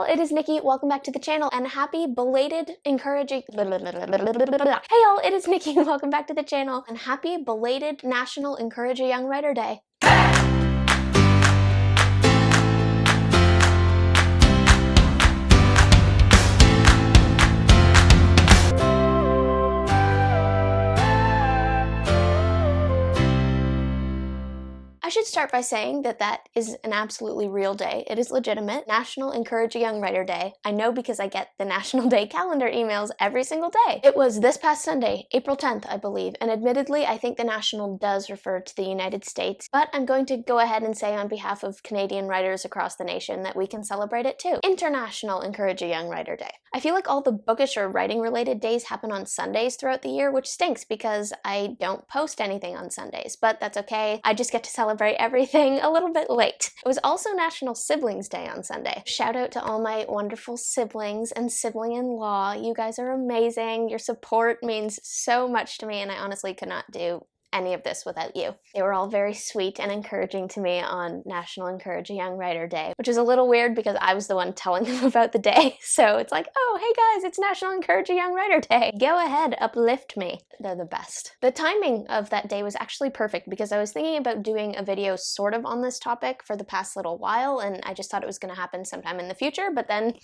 y'all, it is Nikki. Welcome back to the channel and happy belated encouraging Hey y'all, it is Nikki. Welcome back to the channel and happy belated National Encourage a Young Writer Day. I should start by saying that that is an absolutely real day. It is legitimate. National Encourage a Young Writer Day. I know because I get the National Day calendar emails every single day. It was this past Sunday, April 10th, I believe, and admittedly, I think the National does refer to the United States, but I'm going to go ahead and say on behalf of Canadian writers across the nation that we can celebrate it too. International Encourage a Young Writer Day. I feel like all the bookish or writing-related days happen on Sundays throughout the year, which stinks because I don't post anything on Sundays, but that's okay. I just get to celebrate everything a little bit late. It was also National Siblings Day on Sunday. Shout out to all my wonderful siblings and sibling-in-law. You guys are amazing. Your support means so much to me, and I honestly could not do any of this without you. They were all very sweet and encouraging to me on National Encourage a Young Writer Day, which is a little weird because I was the one telling them about the day. So it's like, oh, hey guys, it's National Encourage a Young Writer Day. Go ahead, uplift me. They're the best. The timing of that day was actually perfect because I was thinking about doing a video sort of on this topic for the past little while, and I just thought it was going to happen sometime in the future, but then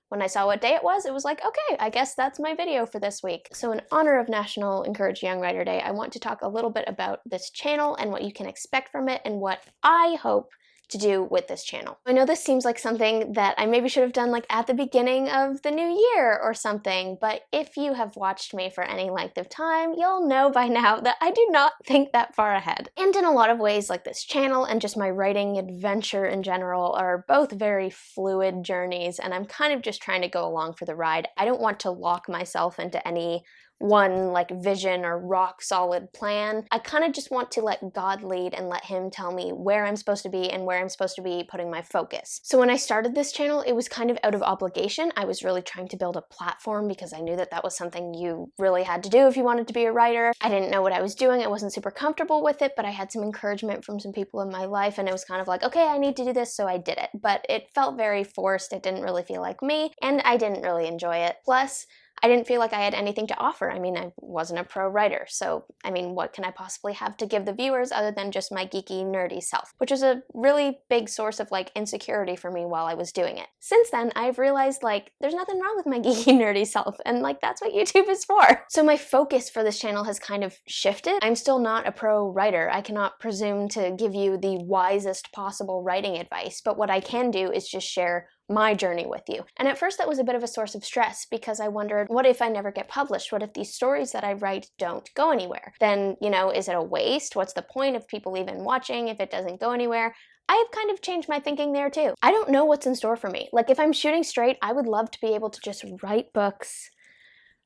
when I saw what day it was like, okay, I guess that's my video for this week. So in honor of National Encourage Young Writer Day, I want to talk a little bit about this channel and what you can expect from it and what I hope to do with this channel. I know this seems like something that I maybe should have done like at the beginning of the new year or something, but if you have watched me for any length of time, you'll know by now that I do not think that far ahead. And in a lot of ways, like this channel and just my writing adventure in general are both very fluid journeys, and I'm kind of just trying to go along for the ride. I don't want to lock myself into any one like vision or rock solid plan. I kind of just want to let God lead and let him tell me where I'm supposed to be and where I'm supposed to be putting my focus. So when I started this channel, it was kind of out of obligation. I was really trying to build a platform because I knew that that was something you really had to do if you wanted to be a writer. I didn't know what I was doing. I wasn't super comfortable with it, but I had some encouragement from some people in my life, and it was kind of like, okay, I need to do this, so I did it. But it felt very forced. It didn't really feel like me, and I didn't really enjoy it. Plus, I didn't feel like I had anything to offer. I mean, I wasn't a pro writer, so I mean, what can I possibly have to give the viewers other than just my geeky, nerdy self? Which was a really big source of like insecurity for me while I was doing it. Since then, I've realized like there's nothing wrong with my geeky, nerdy self, and like that's what YouTube is for. So my focus for this channel has kind of shifted. I'm still not a pro writer. I cannot presume to give you the wisest possible writing advice, but what I can do is just share my journey with you. And at first that was a bit of a source of stress because I wondered, what if I never get published? What if these stories that I write don't go anywhere? Then, you know, is it a waste? What's the point of people even watching if it doesn't go anywhere? I have kind of changed my thinking there too. I don't know what's in store for me. Like if I'm shooting straight, I would love to be able to just write books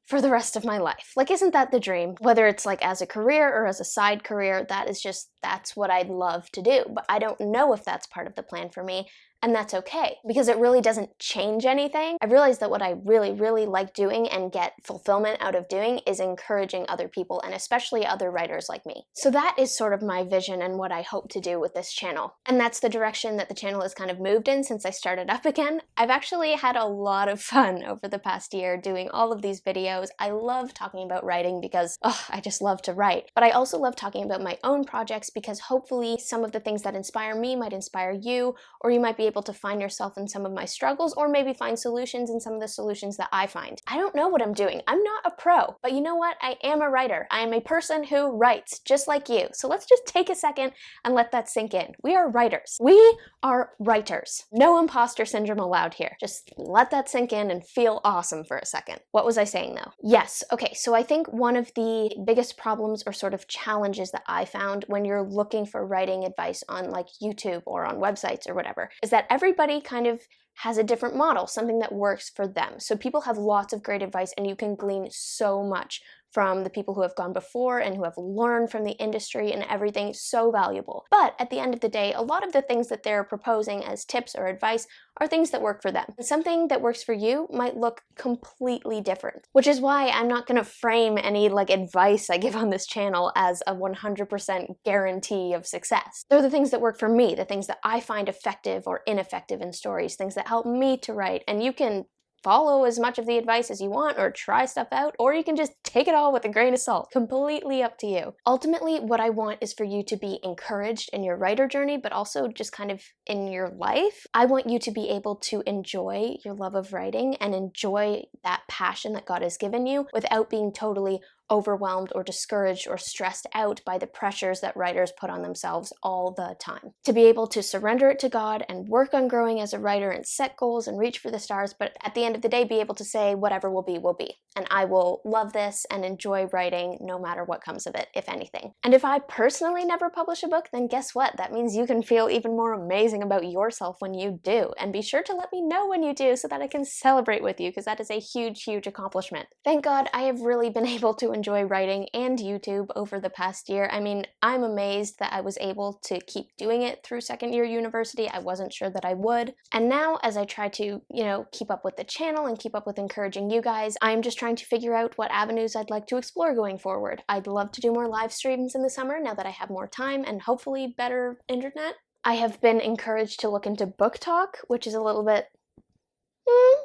for the rest of my life. Like, isn't that the dream? Whether it's like as a career or as a side career, that's what I'd love to do. But I don't know if that's part of the plan for me. And that's okay, because it really doesn't change anything. I've realized that what I really, really like doing and get fulfillment out of doing is encouraging other people, and especially other writers like me. So that is sort of my vision and what I hope to do with this channel. And that's the direction that the channel has kind of moved in since I started up again. I've actually had a lot of fun over the past year doing all of these videos. I love talking about writing because, I just love to write. But I also love talking about my own projects because hopefully some of the things that inspire me might inspire you, or you might be able to find yourself in some of my struggles, or maybe find solutions in some of the solutions that I find. I don't know what I'm doing. I'm not a pro, but you know what? I am a writer. I am a person who writes, just like you. So let's just take a second and let that sink in. We are writers. We are writers. No imposter syndrome allowed here. Just let that sink in and feel awesome for a second. What was I saying though? Yes, okay, so I think one of the biggest problems or sort of challenges that I found when you're looking for writing advice on like YouTube or on websites or whatever is that everybody kind of has a different model, something that works for them. So people have lots of great advice and you can glean so much from the people who have gone before and who have learned from the industry and everything. So valuable. But at the end of the day, a lot of the things that they're proposing as tips or advice are things that work for them. And something that works for you might look completely different, which is why I'm not going to frame any advice I give on this channel as a 100% guarantee of success. They're the things that work for me, the things that I find effective or ineffective in stories, things that help me to write, and you can follow as much of the advice as you want or try stuff out, or you can just take it all with a grain of salt. Completely up to you. Ultimately, what I want is for you to be encouraged in your writer journey, but also just kind of in your life. I want you to be able to enjoy your love of writing and enjoy that passion that God has given you without being totally overwhelmed or discouraged or stressed out by the pressures that writers put on themselves all the time. To be able to surrender it to God and work on growing as a writer and set goals and reach for the stars, but at the end of the day, be able to say whatever will be, will be. And I will love this and enjoy writing no matter what comes of it, if anything. And if I personally never publish a book, then guess what? That means you can feel even more amazing about yourself when you do. And be sure to let me know when you do so that I can celebrate with you, because that is a huge, huge accomplishment. Thank God I have really been able to enjoy writing and YouTube over the past year. I mean, I'm amazed that I was able to keep doing it through second year university. I wasn't sure that I would. And now, as I try to, keep up with the channel and keep up with encouraging you guys, I'm just trying to figure out what avenues I'd like to explore going forward. I'd love to do more live streams in the summer now that I have more time and hopefully better internet. I have been encouraged to look into book talk, which is a little bit,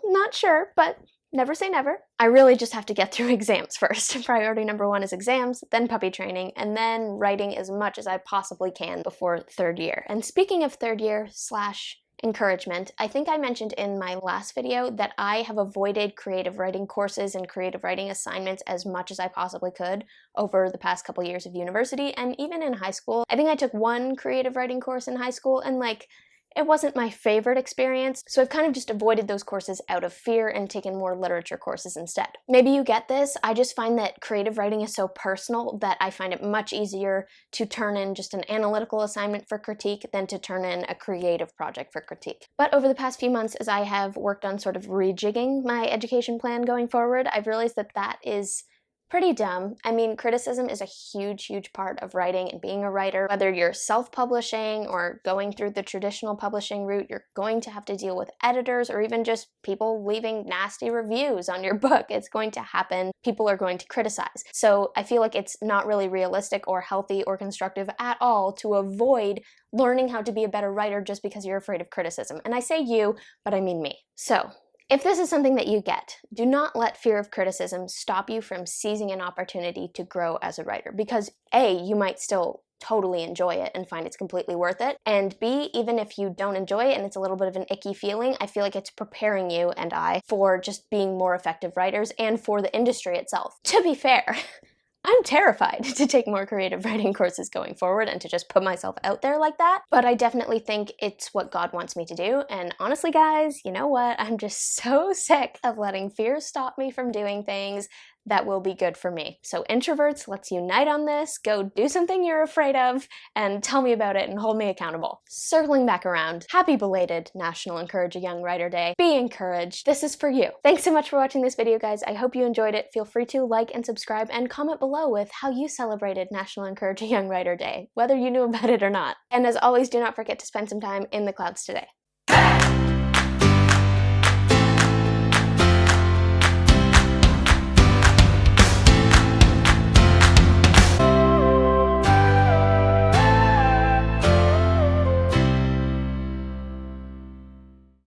not sure, but never say never. I really just have to get through exams first. Priority number 1 is exams, then puppy training, and then writing as much as I possibly can before third year. And speaking of third year / encouragement, I think I mentioned in my last video that I have avoided creative writing courses and creative writing assignments as much as I possibly could over the past couple years of university and even in high school. I think I took one creative writing course in high school and it wasn't my favorite experience, so I've kind of just avoided those courses out of fear and taken more literature courses instead. Maybe you get this, I just find that creative writing is so personal that I find it much easier to turn in just an analytical assignment for critique than to turn in a creative project for critique. But over the past few months, as I have worked on sort of rejigging my education plan going forward, I've realized that that is pretty dumb. I mean, criticism is a huge, huge part of writing and being a writer. Whether you're self-publishing or going through the traditional publishing route, you're going to have to deal with editors or even just people leaving nasty reviews on your book. It's going to happen. People are going to criticize. So I feel like it's not really realistic or healthy or constructive at all to avoid learning how to be a better writer just because you're afraid of criticism. And I say you, but I mean me. So if this is something that you get, do not let fear of criticism stop you from seizing an opportunity to grow as a writer, because A, you might still totally enjoy it and find it's completely worth it, and B, even if you don't enjoy it and it's a little bit of an icky feeling, I feel like it's preparing you and I for just being more effective writers and for the industry itself. To be fair, I'm terrified to take more creative writing courses going forward and to just put myself out there like that, but I definitely think it's what God wants me to do, and honestly guys, you know what? I'm just so sick of letting fear stop me from doing things that will be good for me. So introverts, let's unite on this, go do something you're afraid of, and tell me about it and hold me accountable. Circling back around, happy belated National Encourage a Young Writer Day. Be encouraged. This is for you. Thanks so much for watching this video, guys. I hope you enjoyed it. Feel free to like and subscribe and comment below with how you celebrated National Encourage a Young Writer Day, whether you knew about it or not. And as always, do not forget to spend some time in the clouds today.